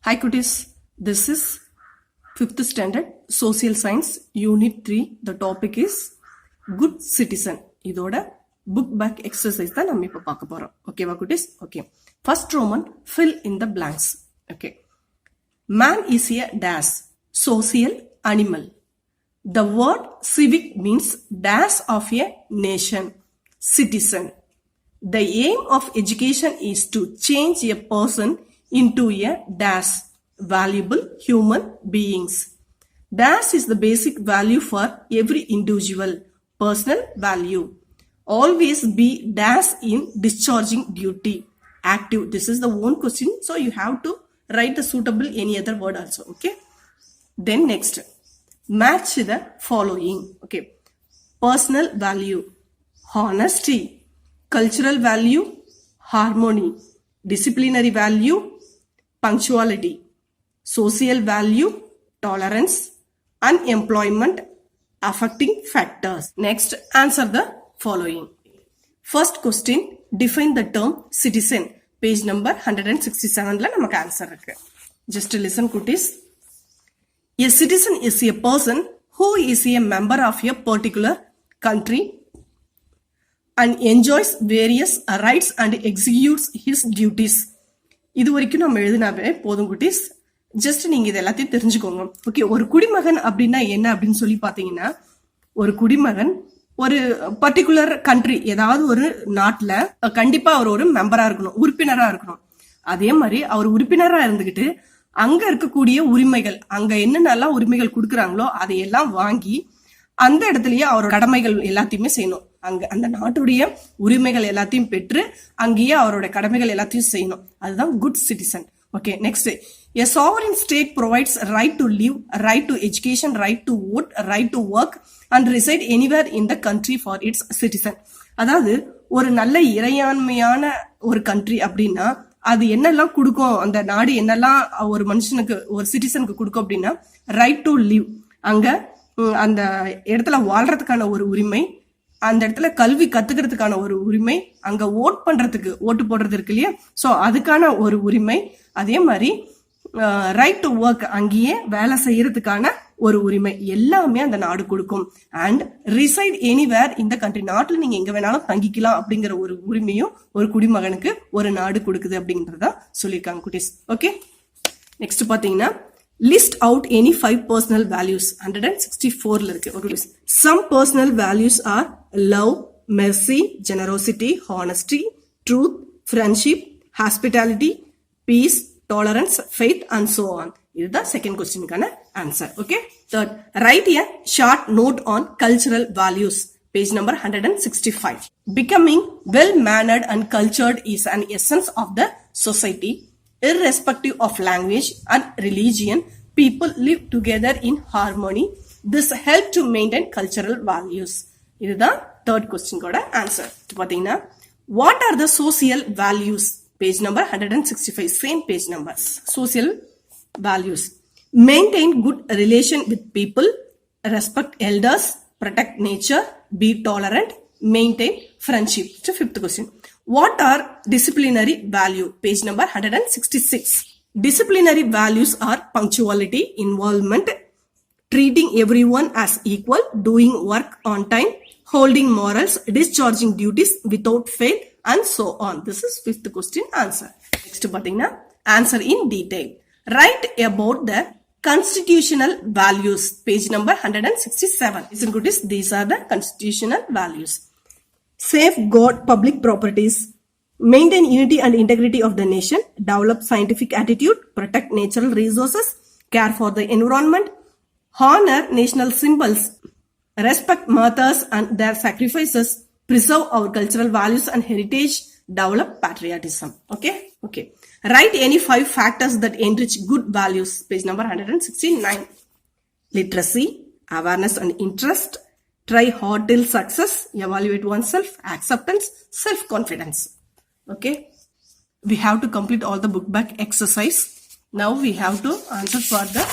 Hi cuties, this is 5th standard social science unit 3. The topic is good citizen. இதோட book back exercise தான் நம்ம இப்ப பார்க்க போறோம். ஓகேவா குட்டீஸ்? Okay. First Roman, fill in the blanks. Okay. Man is a dash, social animal. The word civic means dash of a nation, citizen. The aim of education is to change a person into a dash, valuable human beings. Dash is the basic value for every individual, personal value. Always be dash in discharging duty, active. This is the one question, so you have to write the suitable any other word also. Okay. Then next, match the following. Okay. Personal value, honesty, cultural value, harmony, disciplinary value, punctuality, social value, tolerance, unemployment, affecting factors. Next, answer the following. First question, define the term citizen. Page number 167 la namak answer irukku. Just listen cuties. A citizen is a person who is a member of a particular country and enjoys various rights and executes his duties. இது வரைக்கும் நம்ம எழுதினாவே போதும் குட்டீஸ். Just நீங்க இது எல்லாத்தையும் தெரிஞ்சுக்கோங்க. Okay, ஒரு குடிமகன் அப்படின்னா என்ன அப்படின்னு சொல்லி பாத்தீங்கன்னா, ஒரு குடிமகன் ஒரு பர்டிகுலர் கண்ட்ரி, ஏதாவது ஒரு நாட்டுல கண்டிப்பா அவர் ஒரு மெம்பரா இருக்கணும், உறுப்பினரா இருக்கணும். அதே மாதிரி அவர் உறுப்பினரா இருந்துகிட்டு அங்க இருக்கக்கூடிய உரிமைகள், அங்க என்னென்னலாம் உரிமைகள் கொடுக்குறாங்களோ அதையெல்லாம் வாங்கி அந்த இடத்துலயே அவரோட கடமைகள் எல்லாத்தையுமே செய்யணும். அங்க அந்த நாட்டுடைய உரிமைகள் எல்லாத்தையும் பெற்று அங்கேயே அவரோட கடமைகள் எல்லாத்தையும் செய்யணும். அதுதான் good citizen. Okay, next, a sovereign state provides right to live, right to education, right to vote, right to work and reside anywhere in the country for its citizen. அதாவது ஒரு நல்ல இறையாண்மையான ஒரு கண்ட்ரி அப்படின்னா அது என்னெல்லாம் கொடுக்கும், அந்த நாடு என்னெல்லாம் ஒரு மனுஷனுக்கு ஒரு சிட்டிசனுக்கு கொடுக்கும் அப்படின்னா, ரைட் டு லிவ், அங்க அந்த இடத்துல வாழ்றதுக்கான ஒரு உரிமை, அந்த இடத்துல கல்வி கத்துக்கிறதுக்கான ஒரு உரிமை, அங்க ஓட் பண்றதுக்கு ஓட்டு போடுறது இருக்கு இல்லையா, சோ அதுக்கான ஒரு உரிமை, அதே மாதிரி ரைட் டு ஒர்க், அங்கேயே வேலை செய்யறதுக்கான ஒரு உரிமை எல்லாமே அந்த நாடு கொடுக்கும். அண்ட் ரிசைட் எனிவேர் இந்த கண்ட்ரி, நாட்டுல நீங்க எங்க வேணாலும் தங்கிக்கலாம் அப்படிங்கிற ஒரு உரிமையும் ஒரு குடிமகனுக்கு ஒரு நாடு கொடுக்குது அப்படிங்கறத சொல்லியிருக்காங்க குட்டீஸ். ஓகே, நெக்ஸ்ட் பாத்தீங்கன்னா, list out any 5 personal values. 164ல இருக்கு. Okay. Some personal values are love, mercy, generosity, honesty, truth, friendship, hospitality, peace, tolerance, faith and so on. இதுதான் செகண்ட் கொஸ்டினுக்கான answer. Okay. Third, write a short note on cultural values. Page number 165. Becoming well-mannered and cultured is an essence of the society. Irrespective of language and religion, people live together in harmony. This helps to maintain cultural values. இதுதான் third question கோட answer. பாத்தீங்கன்னா, what are the social values? Page number 165, same page numbers. Social values: maintain good relation with people, respect elders, protect nature, be tolerant, maintain friendship. It's the fifth question. What are disciplinary value? Page number 166. Disciplinary values are punctuality, involvement, treating everyone as equal, doing work on time, holding morals, discharging duties without fail, and so on. This is fifth question answer. Next pathina, answer in detail. Write about the constitutional values. Page number 167. Listen to this. These are the constitutional values. Safeguard public properties, maintain unity and integrity of the nation, develop scientific attitude, protect natural resources, care for the environment, honor national symbols, respect martyrs and their sacrifices, preserve our cultural values and heritage, develop patriotism. Okay? Okay. Write any 5 factors that enrich good values. Page number 169. Literacy, awareness and interest, try hard till success, evaluate oneself, acceptance, self-confidence. Okay. We have to complete all the book back exercise. Now we have to answer for the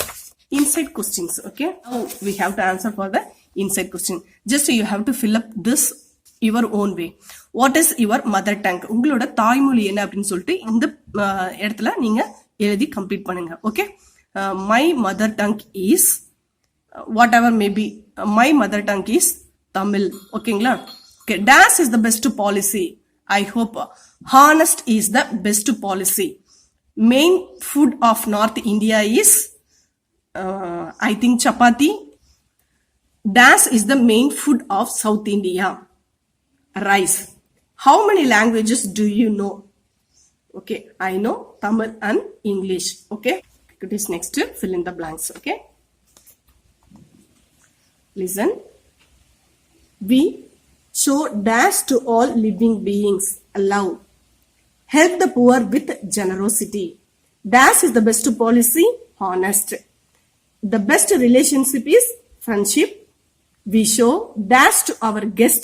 inside questions. Okay. Now we have to answer for the inside question. Just you have to fill up this your own way. What is your mother tongue? உங்களோட தாய்மொழி என்ன அப்படின்னு சொல்லிட்டு இந்த இடத்துல நீங்க எழுதி complete பண்ணுங்க. Okay, my mother tongue is whatever maybe, my mother tongue is Tamil. ஓகேங்களா? Okay, dash is the best policy. I hope honest is the best policy. Main food of north India is I think chapati. Dash is the main food of South India. Rice. How many languages do you know? Okay, I know Tamil and English. Okay, it is next to fill in the blanks. Okay, listen. We show dash to all living beings love. Help the poor with generosity. Dash is the best policy, honest. The best relationship is friendship. We show dash to our guest,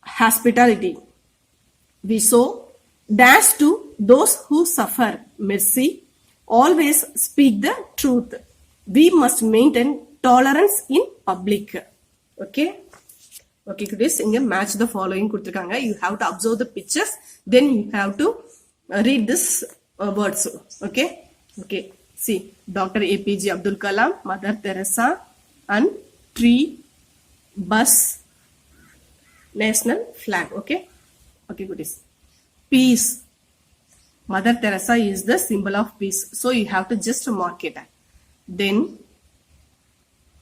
hospitality. We show dash to those who suffer, mercy. Always speak the truth. We must maintain tolerance in public. Okay. Okay, kids, inga match the following kuduthirukanga. You have to observe the pictures, then you have to read this words. Okay. Okay. See, Dr. APJ Abdul Kalam, Mother Teresa, and tree, bus, national flag. Okay. Okay, goodies. Peace. Mother Teresa is the symbol of peace. So you have to just mark it. Then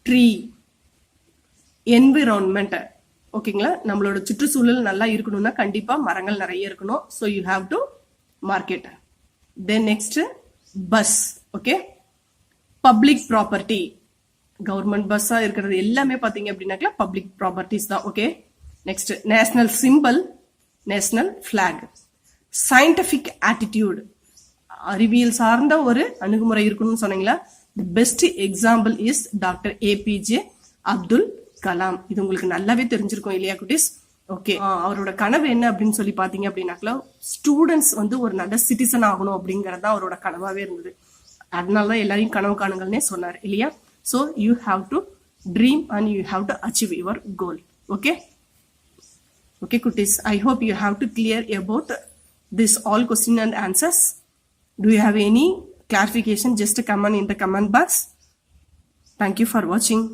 tree. Environment. ஓகேங்களா? நம்மளோட சுற்றுச்சூழல் நல்லா இருக்கணும்னா கண்டிப்பா மரங்கள் நிறைய இருக்கணும். So you have to mark it. Then next, bus. Okay, public property. Government பஸ்ஸா இருக்கிறது எல்லாமே பாத்தீங்க அப்படின்னாக்கா பப்ளிக் ப்ராப்பர்ட்டிஸ் தான். Okay, next national symbol, national flag. Scientific attitude, அறிவியல் சார்ந்த ஒரு அணுகுமுறை இருக்கணும்னு சொன்னீங்களா? Best example is doctor APJ Abdul Kalam. இது உங்களுக்கு நல்லாவே தெரிஞ்சிருக்கும் இல்லையா குட்டீஸ்? ஓகே, அவரோட கனவு என்ன அப்படின்னு சொல்லி பாத்தீங்க அப்படின்னாக்கா ஸ்டூடெண்ட்ஸ் வந்து ஒரு நல்ல சிட்டிசன் ஆகணும் அப்படிங்கறது தான் அவரோட கனவாவே இருந்தது. அதனாலதான் எல்லாரையும் கனவு காணுங்கள்னே சொன்னார் இல்லையா? So you have to dream and you have to achieve your goal. Okay. Okay, kutis. I hope you have to clear about this all question and answers. Do you have any clarification? Just comment in the comment box. Thank you for watching.